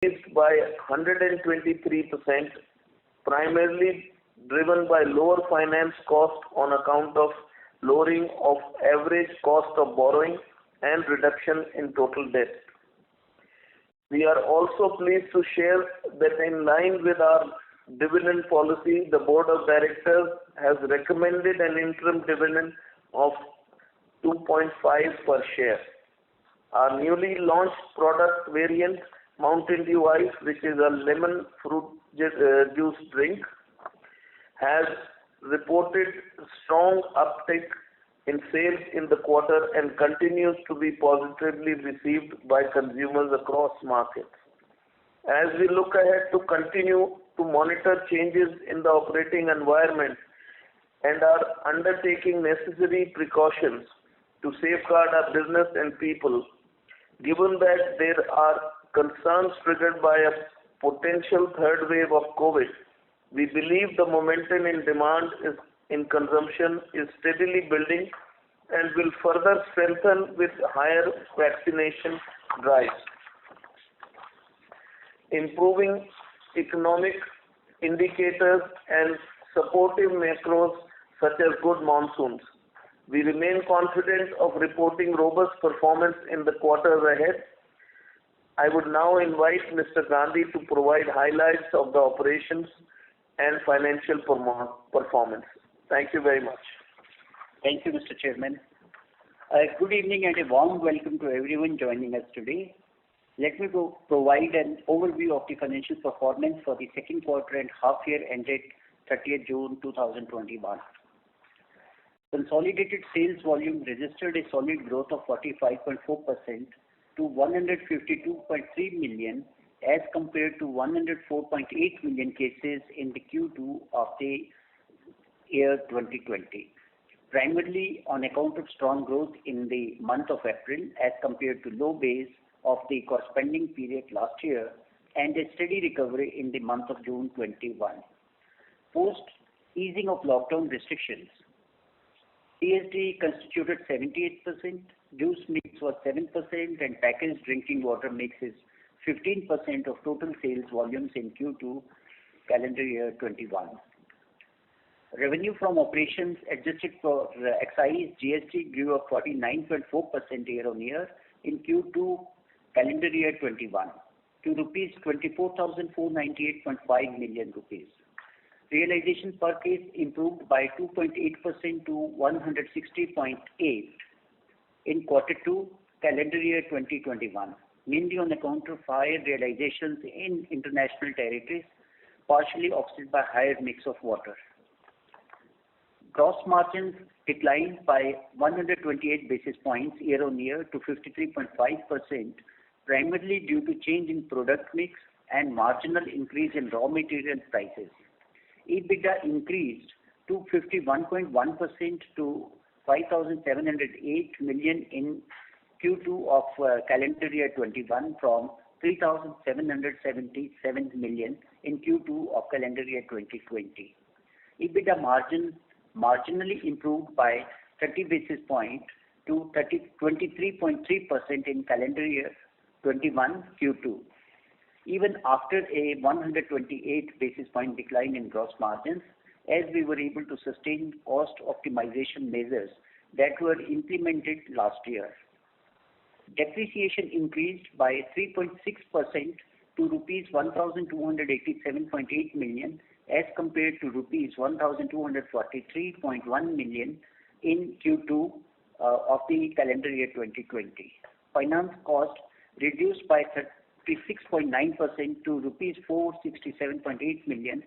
increased by 123%, primarily driven by lower finance cost on account of lowering of average cost of borrowing and reduction in total debt. We are also pleased to share that in line with our dividend policy, the Board of Directors has recommended an interim dividend of 2.5 per share. Our newly launched product variant, Mountain Dew Ice, which is a lemon fruit juice drink, has reported strong uptick in sales in the quarter and continues to be positively received by consumers across markets. As we look ahead to continue to monitor changes in the operating environment and are undertaking necessary precautions to safeguard our business and people, given that there are concerns triggered by a potential third wave of COVID, we believe the momentum in demand in consumption is steadily building and will further strengthen with higher vaccination drives. Improving economic indicators and supportive macros such as good monsoons. We remain confident of reporting robust performance in the quarters ahead. I would now invite Mr. Gandhi to provide highlights of the operations and financial performance. Thank you very much. Thank you, Mr. Chairman. Good evening and a warm welcome to everyone joining us today. Let me provide an overview of the financial performance for the second quarter and half year ended 30th June 2021. Consolidated sales volume registered a solid growth of 45.4% to 152.3 million as compared to 104.8 million cases in the Q2 of the year 2020, primarily on account of strong growth in the month of April as compared to low base of the corresponding period last year and a steady recovery in the month of June 21. Post easing of lockdown restrictions, CSD constituted 78%, juice mix was 7%, and packaged drinking water mix is 15% of total sales volumes in Q2 calendar year 21. Revenue from operations adjusted for excise GST grew up 49.4% year-on-year in Q2 calendar year 21 to rupees 24,498.5 million rupees. Realization per case improved by 2.8% to 160.8 in quarter 2 calendar year 2021, mainly on account of higher realizations in international territories, partially offset by higher mix of water. Gross margins declined by 128 basis points year-on-year to 53.5%, primarily due to change in product mix and marginal increase in raw material prices. EBITDA increased to 51.1% to 5,708 million in Q2 of calendar year 21 from 3,777 million in Q2 of calendar year 2020. EBITDA margin marginally improved by 30 basis points to 23.3% in calendar year 21 Q2. Even after a 128 basis point decline in gross margins, as we were able to sustain cost optimization measures that were implemented last year. Depreciation increased by 3.6% to rupees 1,287.8 million as compared to rupees 1,243.1 million in Q2 of the calendar year 2020. Finance cost reduced by 36.9% to rupees 467.8 million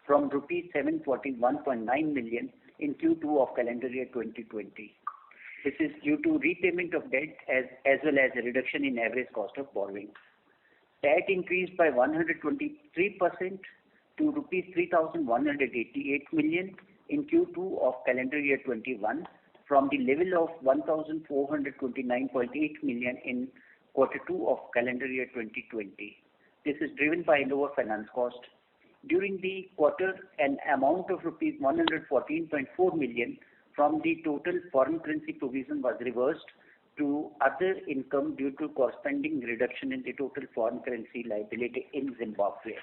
from rupees 741.9 million in Q2 of calendar year 2020. This is due to repayment of debt as well as a reduction in average cost of borrowing. Debt increased by 123% to rupees 3,188 million in Q2 of calendar year 21 from the level of 1,429.8 million in quarter 2 of calendar year 2020. This is driven by lower finance cost. During the quarter, an amount of rupees 114.4 million from the total foreign currency provision was reversed to other income due to corresponding reduction in the total foreign currency liability in Zimbabwe.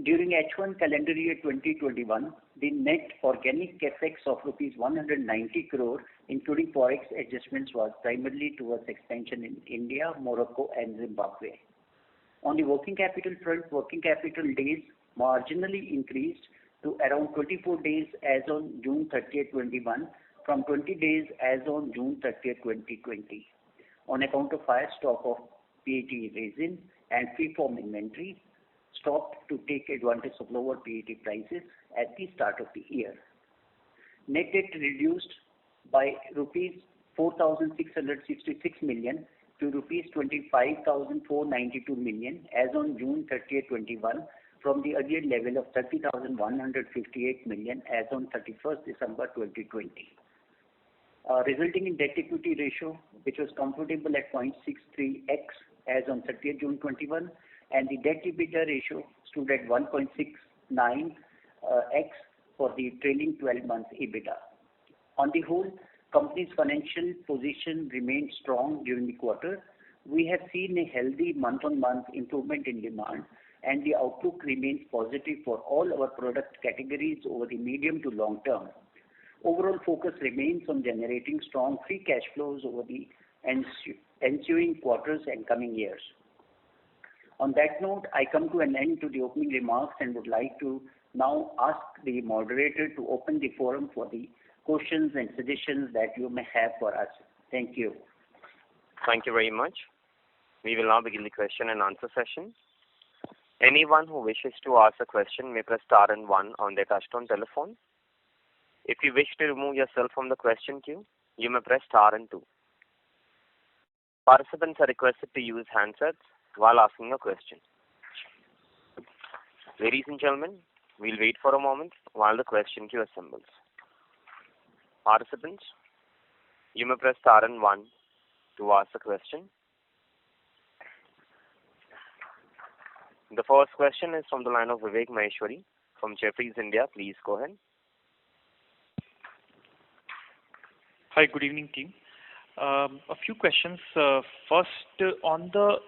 During H1 calendar year 2021, the net organic capex of rupees 190 crore, including forex adjustments, was primarily towards expansion in India, Morocco, and Zimbabwe. On the working capital front, working capital days marginally increased to around 24 days as on June 30, 2021, from 20 days as on June 30, 2020, on account of higher stock of PET resin and free-form inventory, stopped to take advantage of lower PET prices at the start of the year. Net debt reduced by rupees 4,666 million to rupees 25,492 million as on June 30, 2021, from the earlier level of 30,158 million as on 31st December 2020. Resulting in debt-equity ratio, which was comfortable at 0.63x as on 30th June 21, and the debt-EBITDA ratio stood at 1.69x for the trailing 12 months EBITDA. On the whole, company's financial position remained strong during the quarter. We have seen a healthy month-on-month improvement in demand, and the outlook remains positive for all our product categories over the medium to long term. Overall focus remains on generating strong free cash flows over the ensuing quarters and coming years. On that note, I come to an end to the opening remarks and would like to now ask the moderator to open the forum for the questions and suggestions that you may have for us. Thank you. Thank you very much. We will now begin the question and answer session. Anyone who wishes to ask a question may press star and one on their touchtone telephone. If you wish to remove yourself from the question queue, you may press star and two. Participants are requested to use handsets while asking a question. Ladies and gentlemen, we'll wait for a moment while the question queue assembles. Participants, you may press star and one to ask a question. The first question is from the line of Vivek Maheshwari from Jefferies India. Please go ahead. Hi, good evening, team. A few questions. First, on the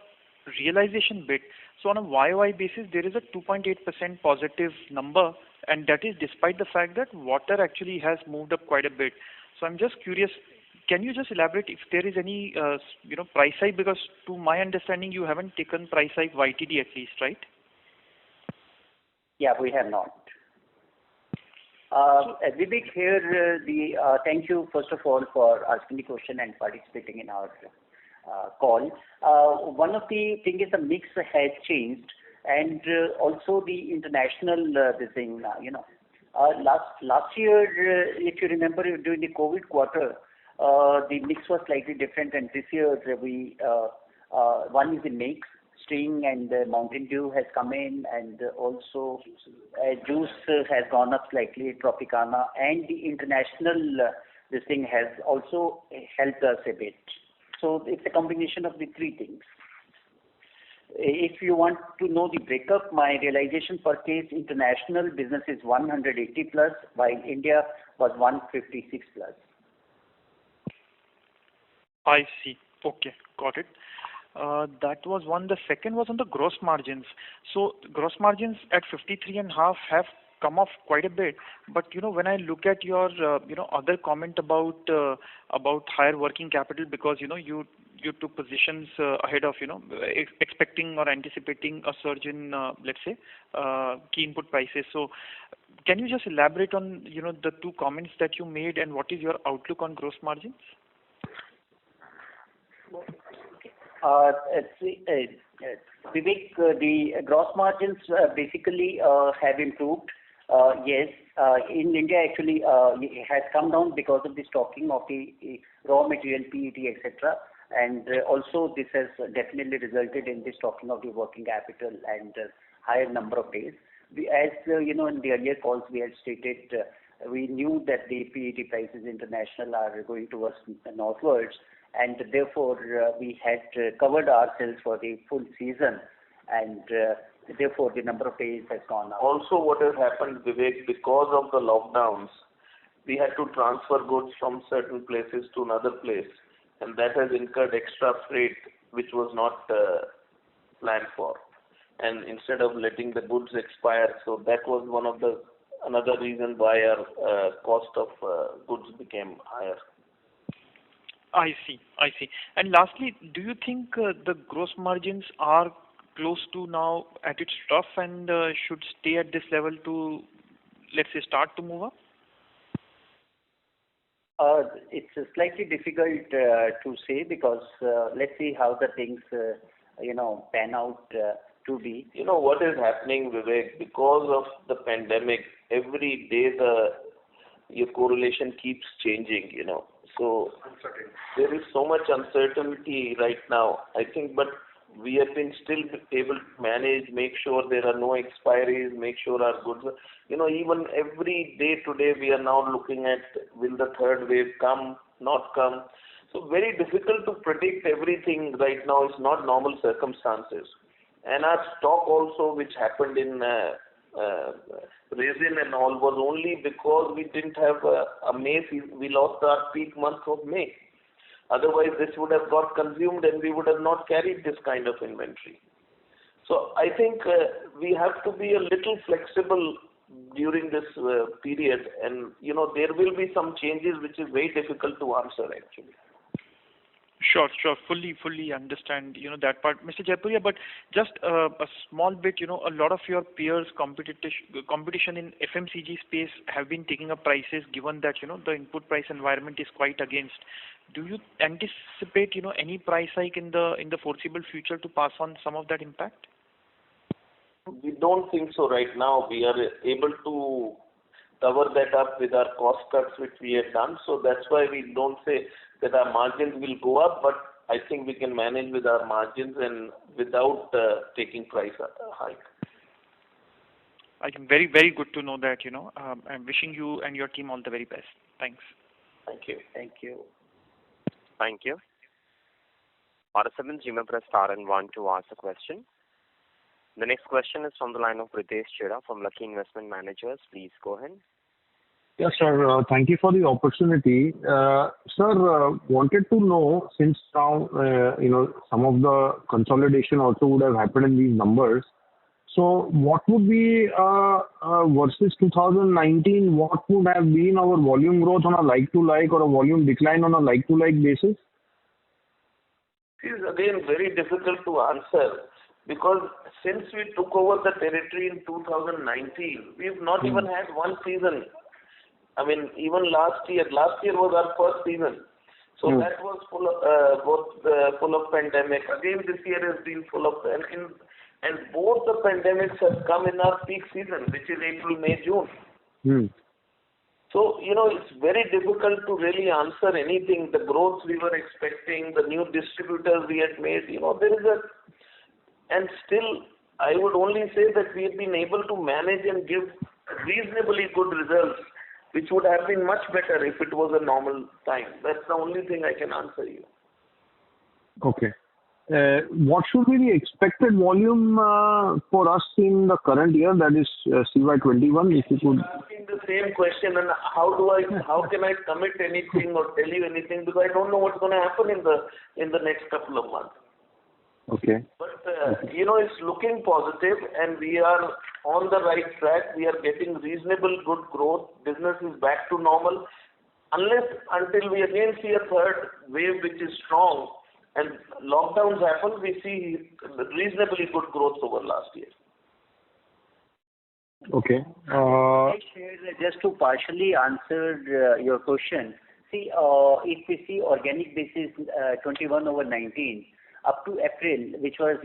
realization bit. So on a YOY basis, there is a 2.8% positive number, and that is despite the fact that water actually has moved up quite a bit. So I'm just curious, can you just elaborate if there is any price hike? Because to my understanding, you haven't taken price hike YTD at least, right? Yeah, we have not. Vivek here, thank you first of all for asking the question and participating in our call. One of the thing is the mix has changed, and also the international last year, if you remember, during the COVID quarter, the mix was slightly different, and this year one is the mix. Sting and Mountain Dew has come in, and also juice has gone up slightly, Tropicana, and the international this thing has also helped us a bit. So it's a combination of the three things. If you want to know the breakup, my realization per case international business is 180 plus, while India was 156 plus. I see. Okay, got it. That was one. The second was on the gross margins. So gross margins at 53.5 have come off quite a bit. But when I look at your other comment about higher working capital, because you took positions ahead of expecting or anticipating a surge in let's say key input prices. So can you just elaborate on the two comments that you made, and what is your outlook on gross margins? Vivek, the gross margins basically have improved. Yes, in India actually it has come down because of the stocking of the raw material, PET, etc. And also this has definitely resulted in the stocking of the working capital and higher number of days. As in the earlier calls we had stated, we knew that the PET prices international are going towards northwards, and therefore we had covered ourselves for the full season, and therefore the number of days has gone up. Also, what has happened, Vivek, because of the lockdowns, we had to transfer goods from certain places to another place, and that has incurred extra freight which was not planned for. And instead of letting the goods expire, so that was another reason why our cost of goods became higher. I see. And lastly, do you think the gross margins are close to now at its trough and should stay at this level to, let's say, start to move up? It's slightly difficult to say because let's see how the things pan out to be. You know what is happening, Vivek? Because of the pandemic, every day your correlation keeps changing. So there is so much uncertainty right now. I think, but we have been still able to manage, make sure there are no expiries, make sure our goods are, even every day today we are now looking at will the third wave come, not come. So very difficult to predict everything right now. It's not normal circumstances. And our stock also, which happened in resin and all, was only because we didn't have a May season. We lost our peak month of May. Otherwise, this would have got consumed and we would have not carried this kind of inventory. So I think we have to be a little flexible during this period, and there will be some changes which is very difficult to answer actually. Sure. Fully understand, that part, Mr. Jaipuria, but just a small bit, a lot of your peers, competition in FMCG space have been taking up prices given that, the input price environment is quite against. Do you anticipate, any price hike in the foreseeable future to pass on some of that impact? We don't think so right now. We are able to cover that up with our cost cuts which we have done. So that's why we don't say that our margins will go up, but I think we can manage with our margins and without taking price hike. I think very, very good to know that, I'm wishing you and your team all the very best. Thanks. Thank you. Thank you. Thank you. Participants, you may press star and 1 to ask a question. The next question is from the line of Ritesh Chheda from Lucky Investment Managers. Please go ahead. Yes, sir. Thank you for the opportunity. Sir, wanted to know, since now, some of the consolidation also would have happened in these numbers. So what would be, versus 2019, what would have been our volume growth on a like-to-like or a volume decline on a like-to-like basis? It is again very difficult to answer because since we took over the territory in 2019, we've not even had one season. I mean, even last year was our first season. So that was full of pandemic. Again, this year has been full of, and both the pandemics have come in our peak season, which is April, May, June. So, it's very difficult to really answer anything. The growth we were expecting, the new distributors we had made, and still, I would only say that we have been able to manage and give reasonably good results, which would have been much better if it was a normal time. That's the only thing I can answer you. Okay. What should be the expected volume for us in the current year, that is CY21, if you could? I'm asking the same question, and how can I commit anything or tell you anything, because I don't know what's going to happen in the next couple of months. Okay. But, it's looking positive and we are on the right track. We are getting reasonable good growth. Business is back to normal. Until we again see a third wave which is strong and lockdowns happen, we see reasonably good growth over last year. Okay. Just to partially answer your question, see, if we see organic basis 21 over 19, up to April, which was,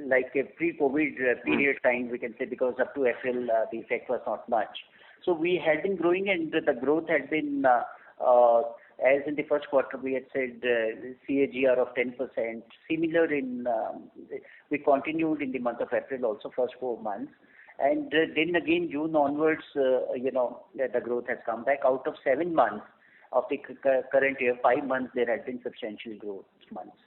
like a pre-COVID period time, we can say, because up to April, the effect was not much. So we had been growing and the growth had been, as in the first quarter, we had said CAGR of 10%. Similar we continued in the month of April also, first 4 months. And then again, June onwards, the growth has come back. Out of 7 months of the current year, 5 months, there had been substantial growth months.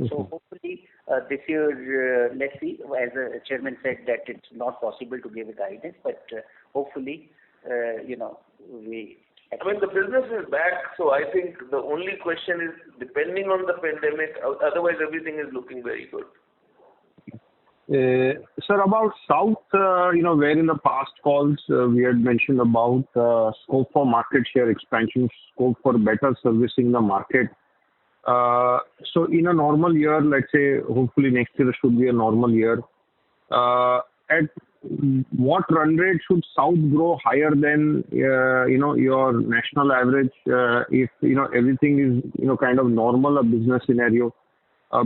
So hopefully this year, let's see, as the chairman said that it's not possible to give a guidance, but hopefully we. I mean, the business is back, so I think the only question is depending on the pandemic. Otherwise, everything is looking very good. Sir, about South, where in the past calls we had mentioned about scope for market share expansion, scope for better servicing the market. So in a normal year, let's say, hopefully next year should be a normal year. At what run rate should South grow higher than your national average if everything is kind of normal, a business scenario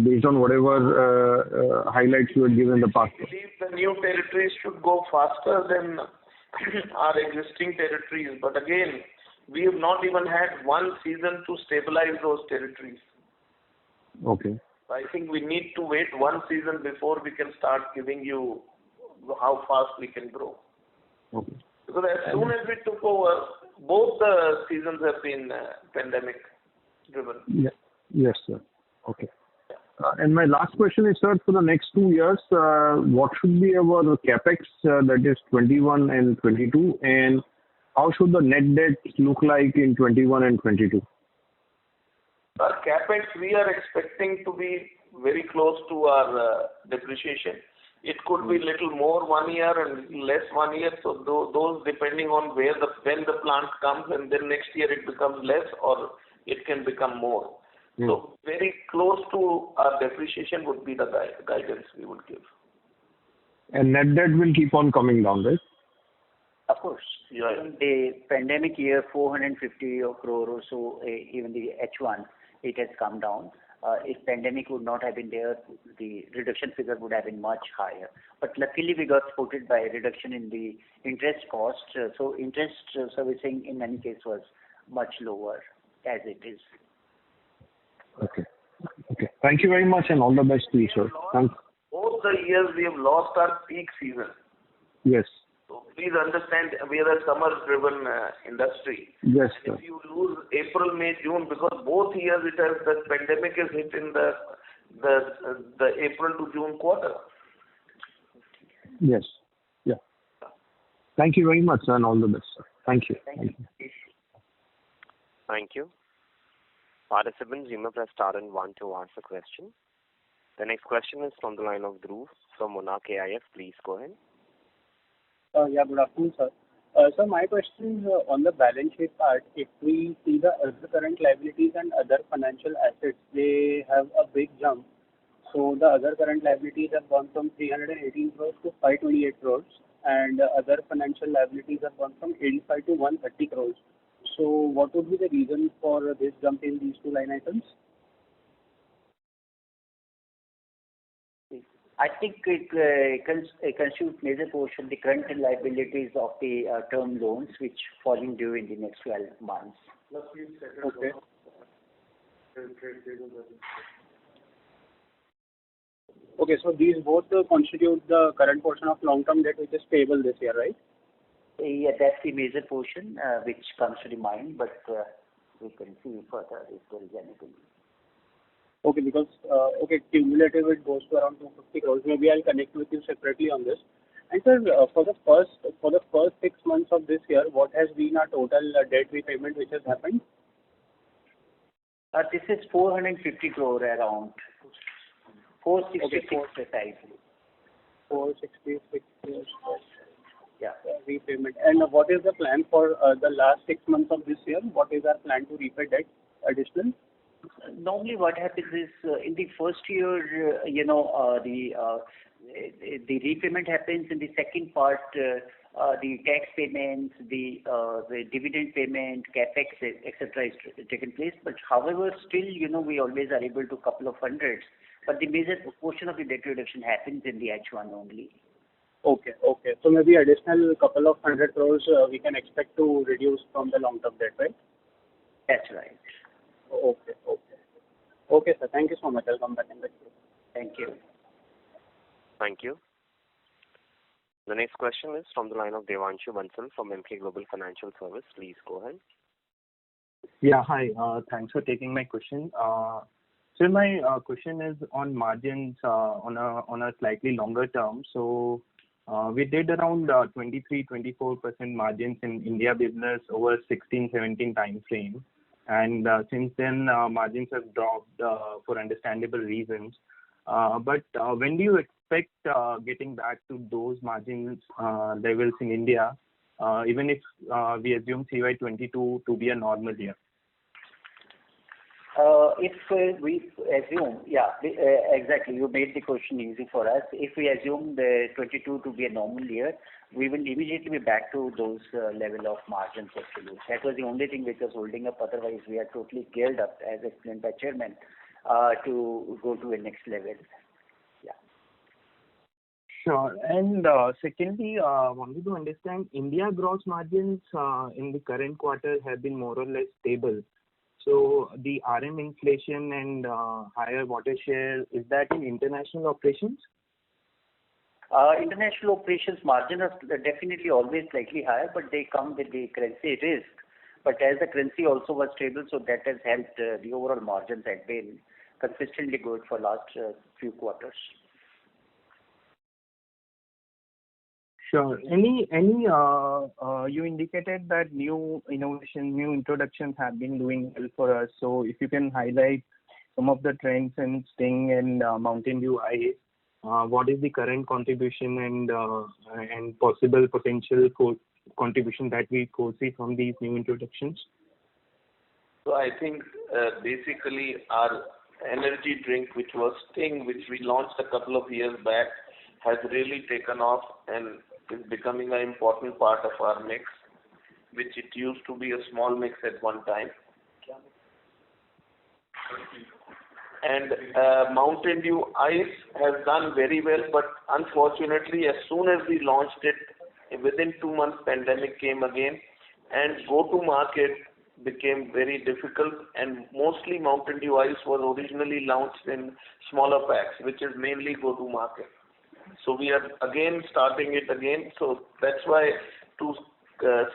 based on whatever highlights you had given in the past? I believe the new territories should go faster than our existing territories, but again, we have not even had one season to stabilize those territories. Okay. I think we need to wait one season before we can start giving you how fast we can grow. Okay. Because as soon as we took over, both the seasons have been pandemic driven. Yeah. Yes, sir. Okay. And my last question is, sir, for the next 2 years, what should be our capex, that is 21 and 22, and how should the net debt look like in 21 and 22? Our capex, we are expecting to be very close to our depreciation. It could be little more 1 year and less 1 year. So those depending on when the plant comes, and then next year it becomes less or it can become more. So very close to our depreciation would be the guidance we would give. And net debt will keep on coming down, right? Of course. Yeah. Even the pandemic year, 450 crore or so, even the H1, it has come down. If pandemic would not have been there, the reduction figure would have been much higher. But luckily, we got supported by a reduction in the interest cost. So interest servicing in many cases was much lower as it is. Okay. Okay. Thank you very much, and all the best to you, sir. Thanks. Both the years we have lost our peak season. Yes. So please understand, we are a summer-driven industry. Yes, sir. If you lose April, May, June, because both years the pandemic is hit in the April to June quarter. Yes. Yeah. Thank you very much, sir, and all the best, sir. Thank you. Thank you. Thank you. Participants, you may press star and 1 to ask a question. The next question is from the line of Dhruv from Monarch AIF. Please go ahead. Good afternoon, sir. So my question is on the balance sheet part. If we see the other current liabilities and other financial assets, they have a big jump. So the other current liabilities have gone from 318 crores to 528 crores, and other financial liabilities have gone from 85 to 130 crores. So what would be the reason for this jump in these two line items? I think it constitutes major portion the current liabilities of the term loans which falling due in the next 12 months. Okay. Okay, so these both constitute the current portion of long-term debt which is payable this year, right? Yeah, that's the major portion which comes to the mind, but we can see further if there is anything. Okay, because cumulative it goes to around 250 crores. Maybe I'll connect with you separately on this. And sir, for the first 6 months of this year, what has been our total debt repayment which has happened? This is 450 crore around. 466 precisely. 466 crores. Yeah. Repayment. And what is the plan for the last 6 months of this year? What is our plan to repay debt additional? Normally what happens is in the first year, the repayment happens. In the second part, the tax payments, the dividend payment, capex, etc. is taken place. But however, still, we always are able to couple of hundreds. But the major portion of the debt reduction happens in the H1 only. Okay. So maybe additional couple of 100 crores we can expect to reduce from the long-term debt, right? That's right. Okay, sir. Thank you so much. I'll come back in the queue. Thank you. Thank you. The next question is from the line of Devanshu Bansal from Emkay Global Financial Service. Please go ahead. Yeah, hi. Thanks for taking my question. So my question is on margins on a slightly longer term. So We did around 23-24% margins in India business over 16-17 time frame, and since then margins have dropped for understandable reasons. But when do you expect getting back to those margins levels in India, even if we assume CY22 to be a normal year? If we assume, exactly, you made the question easy for us. If we assume the 22 to be a normal year, we will immediately be back to those level of margins actually. That was the only thing which was holding up. Otherwise, we are totally geared up, as explained by Chairman, to go to a next level. Yeah. Sure. And secondly, wanted to understand India gross margins in the current quarter have been more or less stable. So the RM inflation and higher water share, is that in international operations? International operations margin are definitely always slightly higher, but they come with the currency risk. But as the currency also was stable, so that has helped the overall margins have been consistently good for last few quarters. Sure. You indicated that new innovation, new introductions have been doing well for us. So if you can highlight some of the trends in Sting and Mountain Dew Ice, what is the current contribution and possible potential contribution that we foresee from these new introductions? So I think basically our energy drink, which was Sting, which we launched a couple of years back, has really taken off and is becoming an important part of our mix, which it used to be a small mix at one time. And Mountain Dew Ice has done very well, but unfortunately, as soon as we launched it, within 2 months, pandemic came again, and go-to-market became very difficult. And mostly Mountain Dew Ice was originally launched in smaller packs, which is mainly go-to-market. So we are again starting it again. So that's why to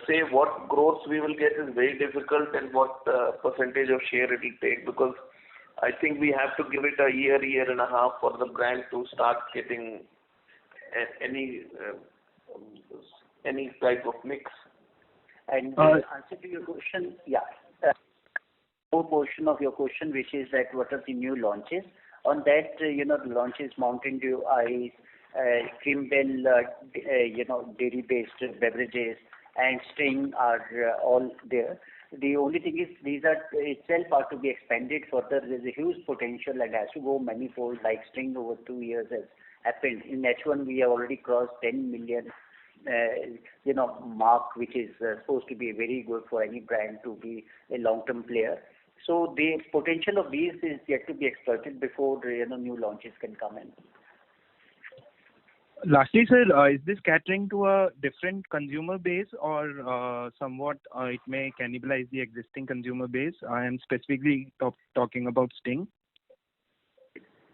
say what growth we will get is very difficult and what percentage of share it will take, because I think we have to give it a year and a half for the brand to start getting any type of mix. And answer to your question, more portion of your question, which is that what are the new launches? On that, the launches Mountain Dew Ice, Kimball, dairy-based beverages, and Sting are all there. The only thing is these are itself are to be expanded further. There is a huge potential and has to go manifold, like Sting over 2 years has happened. In H1 we have already crossed 10 million mark, which is supposed to be very good for any brand to be a long-term player. So the potential of these is yet to be exploited before new launches can come in. Lastly, sir, is this catering to a different consumer base or somewhat it may cannibalize the existing consumer base? I am specifically talking about Sting.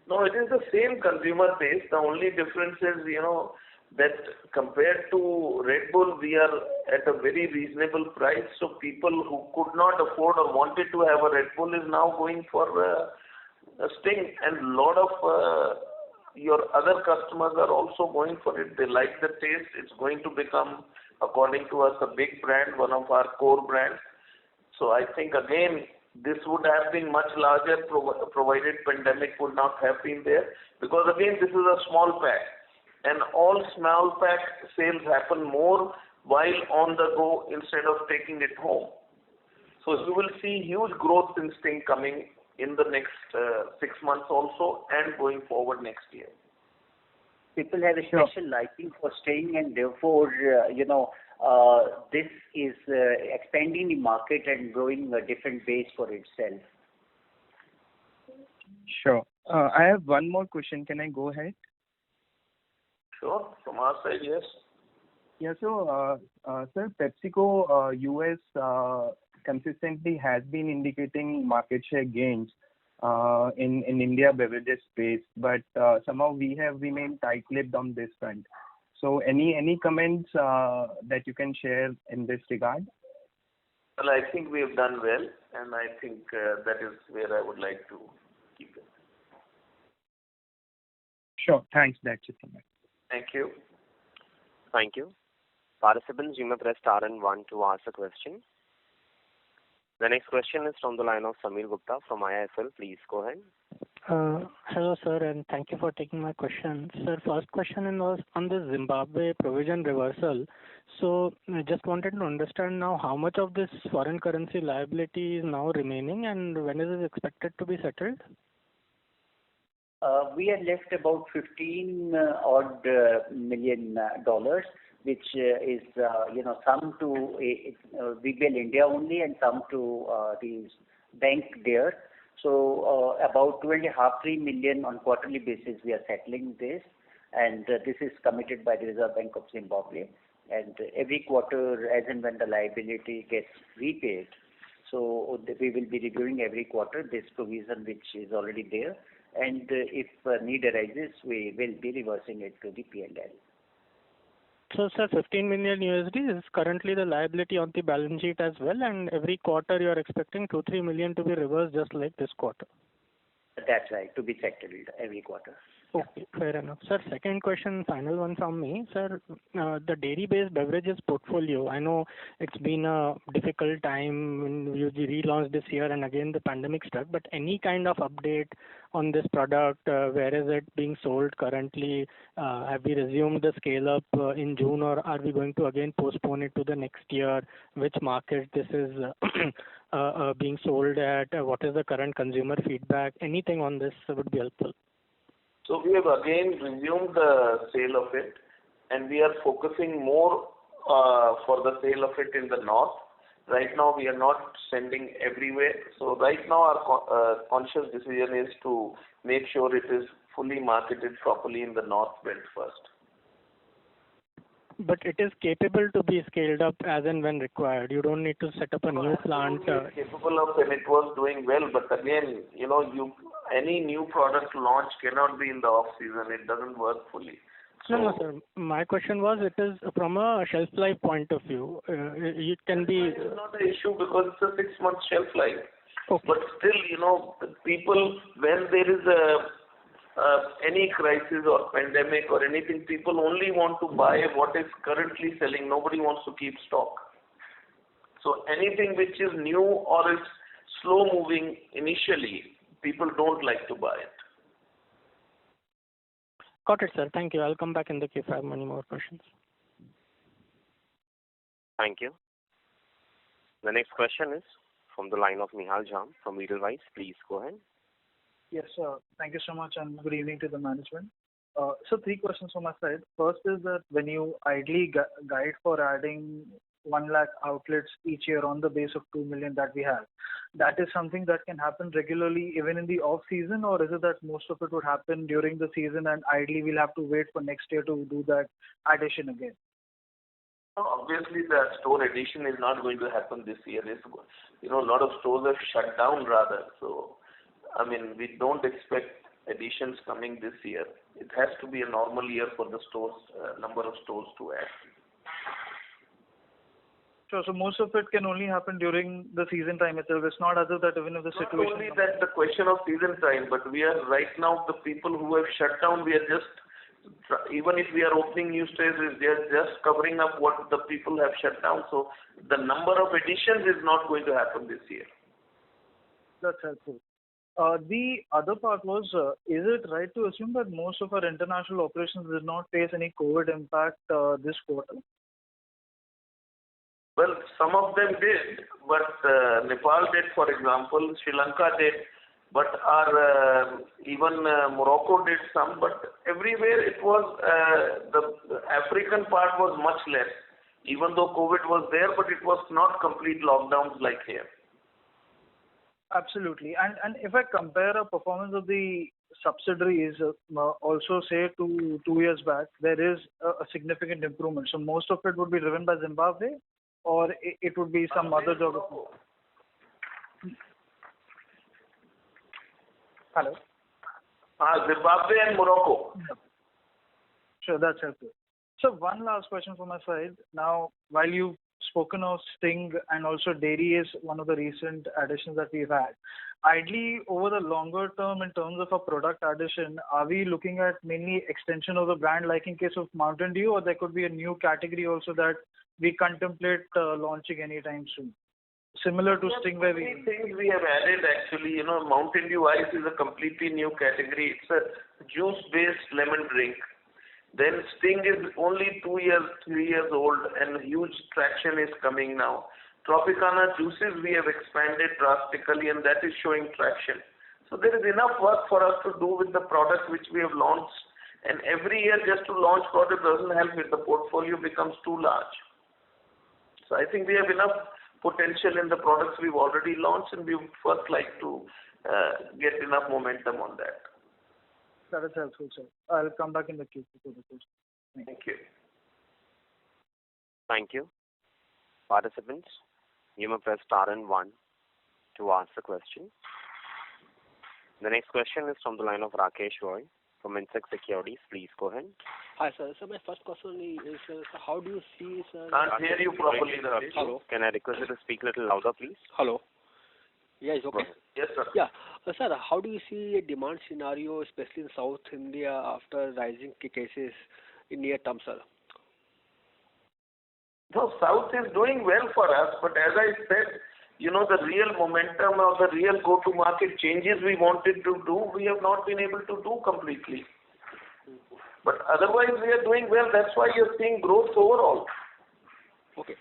No, it is the same consumer base. The only difference is, that compared to Red Bull, we are at a very reasonable price. So people who could not afford or wanted to have a Red Bull is now going for a Sting, and a lot of your other customers are also going for it. They like the taste. It's going to become, according to us, a big brand, one of our core brands. So I think again, this would have been much larger provided pandemic would not have been there, because again, this is a small pack, and all small pack sales happen more while on the go instead of taking it home. So you will see huge growth in Sting coming in the next 6 months also, and going forward next year. People have a special liking for Sting, and therefore, this is expanding the market and growing a different base for itself. Sure. I have one more question. Can I go ahead? Sure. From our side, yes. Yeah. So, sir, PepsiCo US consistently has been indicating market share gains in India beverages space, but somehow we have remained tight-lipped on this front. So any comments that you can share in this regard? Well, I think we have done well, and I think that is where I would like to keep it. Sure. Thanks. That's it from me. Thank you. Thank you. Participants, you may press star and one to ask a question. The next question is from the line of Sameer Gupta from IIFL. Please go ahead. Hello, sir, and thank you for taking my question. Sir, first question was on the Zimbabwe provision reversal. So I just wanted to understand now how much of this foreign currency liability is now remaining and when is it expected to be settled? We are left about 15 odd million dollars, which is some to VBL India only and some to the bank there. So about 2.5-3 million on quarterly basis we are settling this, and this is committed by the Reserve Bank of Zimbabwe. And every quarter, as and when the liability gets repaid, so we will be reviewing every quarter this provision which is already there. And if need arises, we will be reversing it to the P&L. So, sir, 15 million USD is currently the liability on the balance sheet as well, and every quarter you are expecting 2-3 million to be reversed just like this quarter. That's right, to be settled every quarter. Okay, fair enough. Sir, second question, final one from me. Sir, the dairy-based beverages portfolio, I know it's been a difficult time when you relaunched this year and again the pandemic struck, but any kind of update on this product? Where is it being sold currently? Have we resumed the scale-up in June, or are we going to again postpone it to the next year? Which market this is being sold at? What is the current consumer feedback? Anything on this would be helpful. So we have again resumed the sale of it, and we are focusing more for the sale of it in the north. Right now we are not sending everywhere. So right now our conscious decision is to make sure it is fully marketed properly in the north belt first. But it is capable to be scaled up as and when required. You don't need to set up a new plant. It's capable of, and it was doing well. But again, any new product launch cannot be in the off season. It doesn't work fully. No, sir. My question was, it is from a shelf life point of view. It can be. It's not an issue because it's a 6-month shelf life. Okay. But still, people, when there is any crisis or pandemic or anything, people only want to buy what is currently selling. Nobody wants to keep stock. So anything which is new or is slow moving initially, people don't like to buy it. Got it, sir. Thank you. I'll come back in the queue if I have many more questions. Thank you. The next question is from the line of Nihal Jham from Edelweiss. Please go ahead. Yes, sir. Thank you so much, and good evening to the management. So 3 questions from my side. First is that when you ideally guide for adding 1 lakh outlets each year on the base of 2 million that we have, that is something that can happen regularly even in the off season, or is it that most of it would happen during the season and ideally we'll have to wait for next year to do that addition again? Obviously, the store addition is not going to happen this year. A lot of stores have shut down rather. So, we don't expect additions coming this year. It has to be a normal year for the stores, number of stores to add. Sure. So most of it can only happen during the season time itself. It's not as if that even if the situation. Not only that, the question of season time, but we are right now the people who have shut down. We are just, even if we are opening new stores, they are just covering up what the people have shut down. So the number of additions is not going to happen this year. That's helpful. The other part was, is it right to assume that most of our international operations did not face any COVID impact this quarter? Well, some of them did, but Nepal did, for example, Sri Lanka did, but even Morocco did some, but everywhere it was, the African part was much less, even though COVID was there, but it was not complete lockdowns like here. Absolutely. And if I compare a performance of the subsidiaries, also say to 2 years back, there is a significant improvement. So most of it would be driven by Zimbabwe, or it would be some other geography? Hello? Zimbabwe and Morocco. Sure, that's helpful. So one last question from my side. Now, while you've spoken of Sting and also dairy is one of the recent additions that we've had, ideally, over the longer term, in terms of a product addition, are we looking at mainly extension of the brand, like in case of Mountain Dew, or there could be a new category also that we contemplate launching anytime soon? Similar to Sting, where Many things we have added actually. Mountain Dew Ice is a completely new category. It's a juice-based lemon drink. Then Sting is only 2 years, 3 years old, and huge traction is coming now. Tropicana juices we have expanded drastically, and that is showing traction. So there is enough work for us to do with the products which we have launched. And every year just to launch product doesn't help if the portfolio becomes too large. So I think we have enough potential in the products we've already launched, and we would first like to get enough momentum on that. That is helpful, sir. I'll come back in the queue for the question. Thank you. Thank you. Participants, you may press star and 1 to ask the question. The next question is from the line of Rakesh Roy from Insect Securities. Please go ahead. Hi, sir. So my first question is, how do you see, sir? Can't hear you properly, Rakesh. Hello. Can I request you to speak a little louder, please? Hello. Yeah, it's okay. Yes, sir. Yeah. Sir, how do you see a demand scenario, especially in South India, after rising cases in near term, sir? No, South is doing well for us, but as I said, the real momentum or the real go-to-market changes we wanted to do, we have not been able to do completely. But otherwise, we are doing well. That's why you're seeing growth overall. Okay.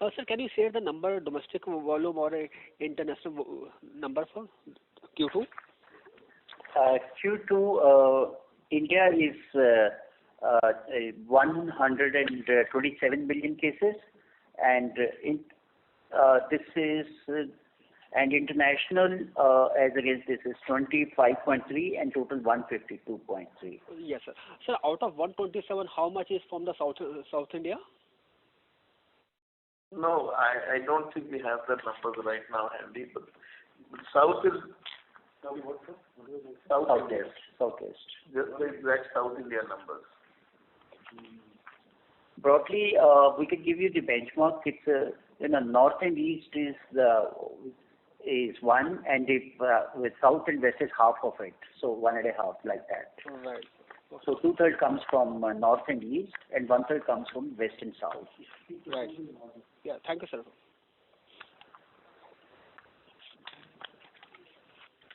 Sir, can you share the number, domestic volume or international number for Q2? Q2, India is 127 million cases, and this is and international as against this is 25.3 and total 152.3. Yes, sir. Sir, out of 127, how much is from the South India? No, I don't think we have the numbers right now handy, but South is Southwest. Just the exact South India numbers. Broadly, we can give you the benchmark. It's North and East is one, and if with South and West is half of it, so 1.5 like that. Right. Okay. So 2/3 comes from North and East, and 1/3 comes from West and South. Right. Yeah. Thank you, sir.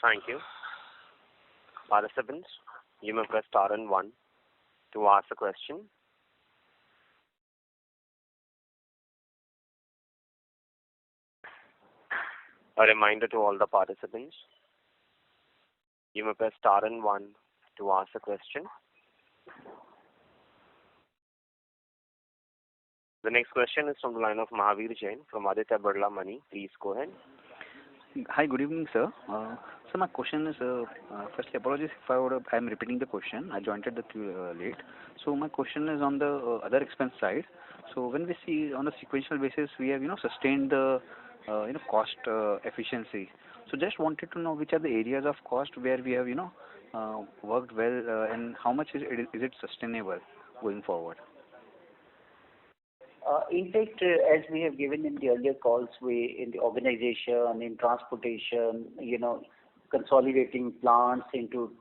Thank you. Participants, you may press star and 1 to ask a question. A reminder to all the participants, you may press star and 1 to ask a question. The next question is from the line of Mahavir Jain from Aditya Birla Money. Please go ahead. Hi, good evening, sir. So my question is, firstly, apologies if I'm repeating the question. I joined it late. So my question is on the other expense side. So when we see on a sequential basis, we have sustained the cost efficiency. So just wanted to know which are the areas of cost where we have worked well, and how much is it sustainable going forward? In fact, as we have given in the earlier calls, we in the organization, in transportation, consolidating plants into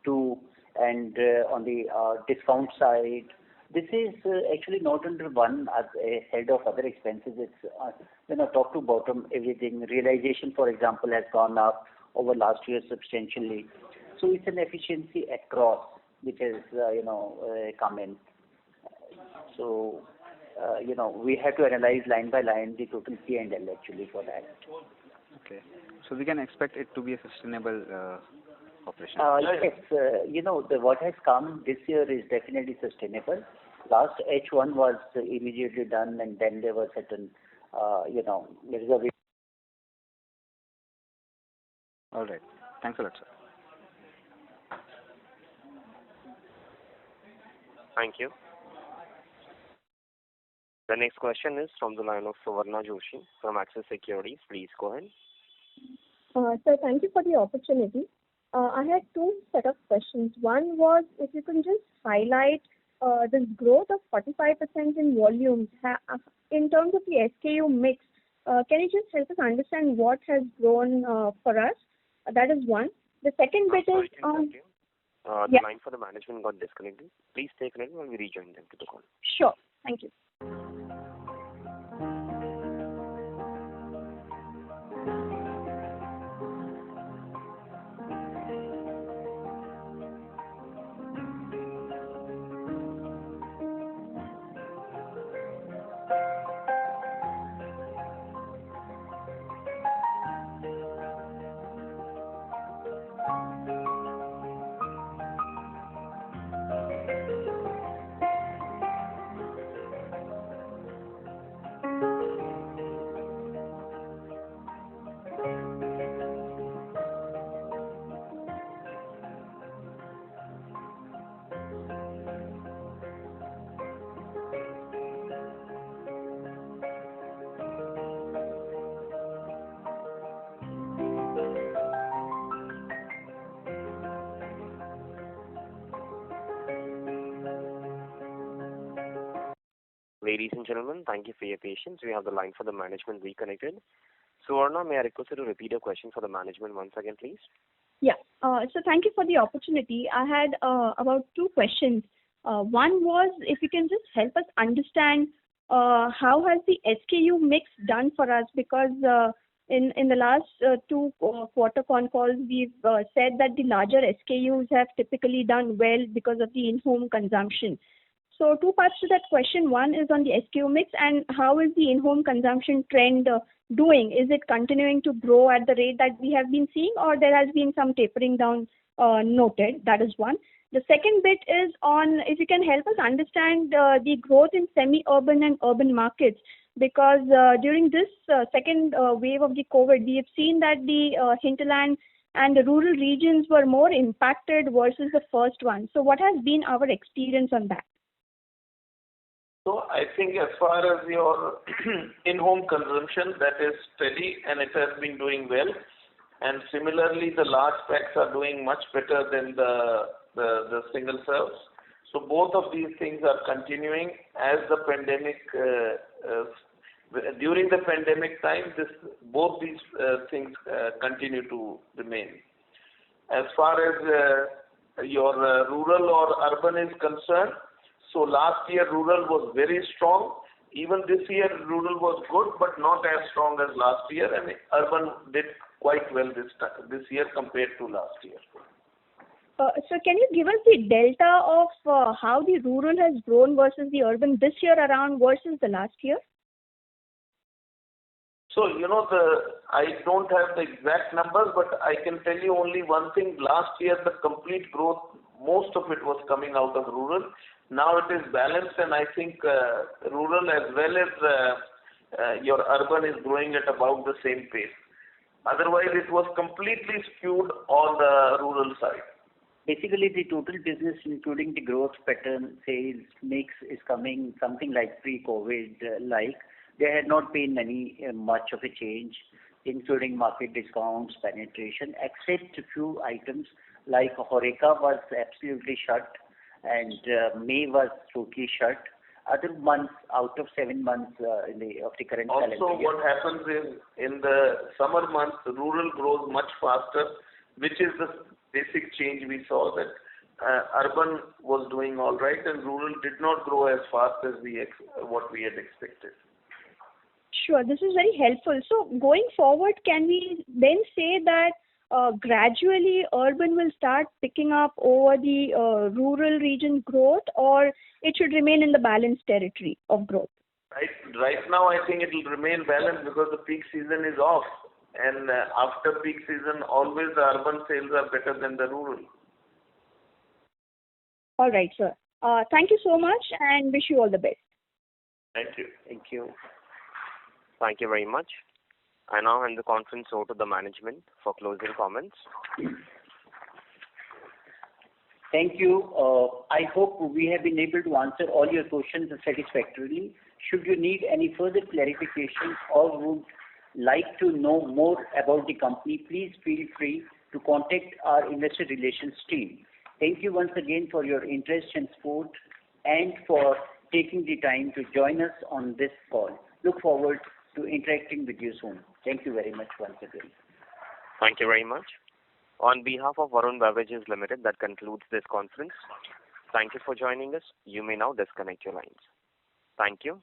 two, and on the discount side, this is actually not under one as a head of other expenses. It's top to bottom everything. Realization, for example, has gone up over last year substantially. So it's an efficiency across which has come in. So we have to analyze line by line the total P&L actually for that. Okay. So we can expect it to be a sustainable operation. Yes. What has come this year is definitely sustainable. Last H1 was immediately done, and then there was certain, there is a. All right. Thanks a lot, sir. Thank you. The next question is from the line of Suvarna Joshi from Axis Securities. Please go ahead. Sir, thank you for the opportunity. I had two set of questions. One was if you can just highlight this growth of 45% in volumes in terms of the SKU mix. Can you just help us understand what has grown for us? That is one. The second bit Sorry is to on. interrupt you. The Yeah. line for the management got disconnected. Please stay connected while we rejoin them to the call. Sure. Thank you. Ladies and gentlemen, thank you for your patience. We have the line for the management reconnected. So, Arna, may I request you to repeat your question for the management once again, please? Yeah. So thank you for the opportunity. I had about two questions. One was if you can just help us understand how has the SKU mix done for us, because in the last two quarter con calls we've said that the larger SKUs have typically done well because of the in-home consumption. So two parts to that question. One is on the SKU mix, and how is the in-home consumption trend doing? Is it continuing to grow at the rate that we have been seeing, or there has been some tapering down noted? That is one. The second bit is on if you can help us understand the growth in semi-urban and urban markets, because during this second wave of the COVID, we have seen that the hinterland and the rural regions were more impacted versus the first one. So what has been our experience on that? So I think as far as your in-home consumption, that is steady and it has been doing well. And similarly, the large packs are doing much better than the single serves. So both of these things are continuing as the pandemic, during the pandemic time, both these things continue to remain. As far as your rural or urban is concerned, so last year rural was very strong. Even this year rural was good, but not as strong as last year, and urban did quite well this year compared to last year. So can you give us the delta of how the rural has grown versus the urban this year around versus the last year? So, I don't have the exact numbers, but I can tell you only one thing. Last year, the complete growth, most of it was coming out of rural. Now it is balanced, and I think rural as well as your urban is growing at about the same pace. Otherwise, it was completely skewed on the rural side. Basically, the total business, including the growth pattern, sales mix, is coming something like pre-COVID like. There had not been much of a change, including market discounts, penetration, except a few items like Horeca was absolutely shut, and May was totally shut. Other months, out of 7 months of the current calendar year. Also, what happens is in the summer months, rural grows much faster, which is the basic change we saw, that urban was doing all right and rural did not grow as fast as what we had expected. Sure, this is very helpful. So going forward, can we then say that gradually urban will start picking up over the rural region growth, or it should remain in the balanced territory of growth? Right now, I think it will remain balanced because the peak season is off. And after peak season, always the urban sales are better than the rural. All right, sir. Thank you so much and wish you all the best. Thank you. Thank you. Thank you very much. I now hand the conference over to the management for closing comments. Thank you. I hope we have been able to answer all your questions satisfactorily. Should you need any further clarification or would like to know more about the company, please feel free to contact our investor relations team. Thank you once again for your interest and support and for taking the time to join us on this call. Look forward to interacting with you soon. Thank you very much once again. Thank you very much. On behalf of Varun Beverages Limited, that concludes this conference. Thank you for joining us. You may now disconnect your lines. Thank you.